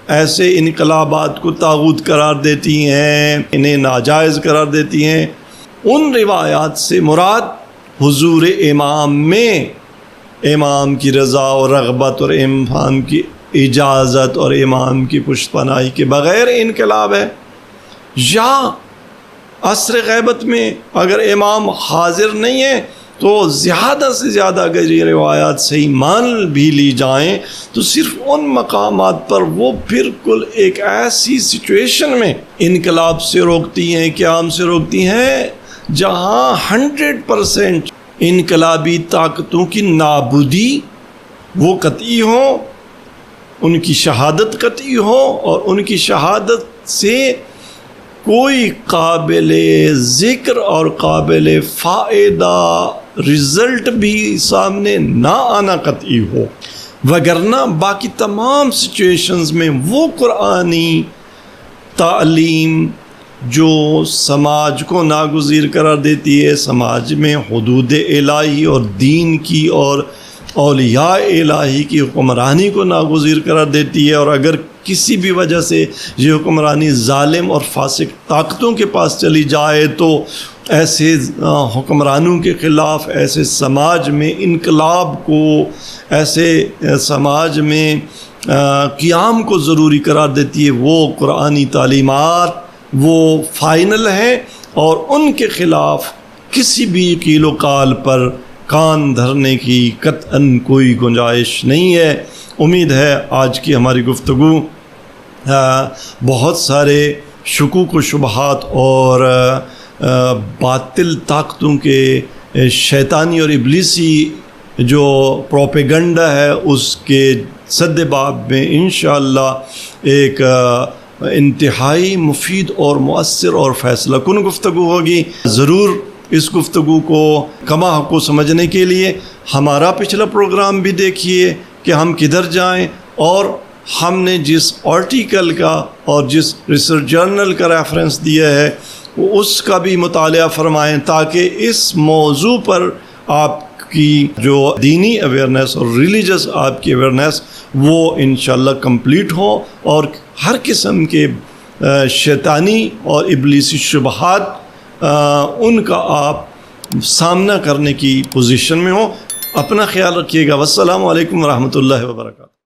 ایسے انقلابات کو طاغوت قرار دیتی ہیں، انہیں ناجائز قرار دیتی ہیں، ان روایات سے مراد حضور امام میں امام کی رضا و رغبت اور امام کی اجازت اور امام کی پشت پناہی کے بغیر انقلاب ہے. یا عصر غیبت میں اگر امام حاضر نہیں ہے تو زیادہ سے زیادہ اگر یہ روایات صحیح مان بھی لی جائیں تو صرف ان مقامات پر وہ بالکل ایک ایسی سچویشن میں انقلاب سے روکتی ہیں، قیام سے روکتی ہیں، جہاں 100% انقلابی طاقتوں کی نابودی وہ قطعی ہو، ان کی شہادت قطعی ہو، اور ان کی شہادت سے کوئی قابل ذکر اور قابل فائدہ رزلٹ بھی سامنے نہ آنا قطعی ہو، وگرنہ باقی تمام سچویشنز میں وہ قرآنی تعلیم جو سماج کو ناگزیر قرار دیتی ہے، سماج میں حدود الہی اور دین کی اور اولیاء الہی کی حکمرانی کو ناگزیر قرار دیتی ہے، اور اگر کسی بھی وجہ سے یہ حکمرانی ظالم اور فاسق طاقتوں کے پاس چلی جائے تو ایسے حکمرانوں کے خلاف، ایسے سماج میں انقلاب کو، ایسے سماج میں قیام کو ضروری قرار دیتی ہے۔ وہ قرآنی تعلیمات وہ فائنل ہیں، اور ان کے خلاف کسی بھی قیل و قال پر کان دھرنے کی قطعاً کوئی گنجائش نہیں ہے۔ امید ہے آج کی ہماری گفتگو بہت سارے شکوک و شبہات اور باطل طاقتوں کے شیطانی اور ابلیسی جو پروپیگنڈا ہے اس کے سد باب میں انشاءاللہ ایک انتہائی مفید اور مؤثر اور فیصلہ کن گفتگو ہوگی۔ ضرور اس گفتگو کو کما حق کو سمجھنے کے لیے ہمارا پچھلا پروگرام بھی دیکھیے کہ ہم کدھر جائیں، اور ہم نے جس آرٹیکل کا اور جس ریسرچ جرنل کا ریفرنس دیا ہے اس کا بھی مطالعہ فرمائیں، تاکہ اس موضوع پر آپ کی جو دینی اویئرنیس اور ریلیجس آپ کی اویئرنیس وہ انشاءاللہ کمپلیٹ ہو، اور ہر قسم کے شیطانی اور ابلیسی شبہات ان کا آپ سامنا کرنے کی پوزیشن میں ہوں۔ اپنا خیال رکھیے گا۔ والسلام علیکم ورحمۃ اللہ وبرکاتہ۔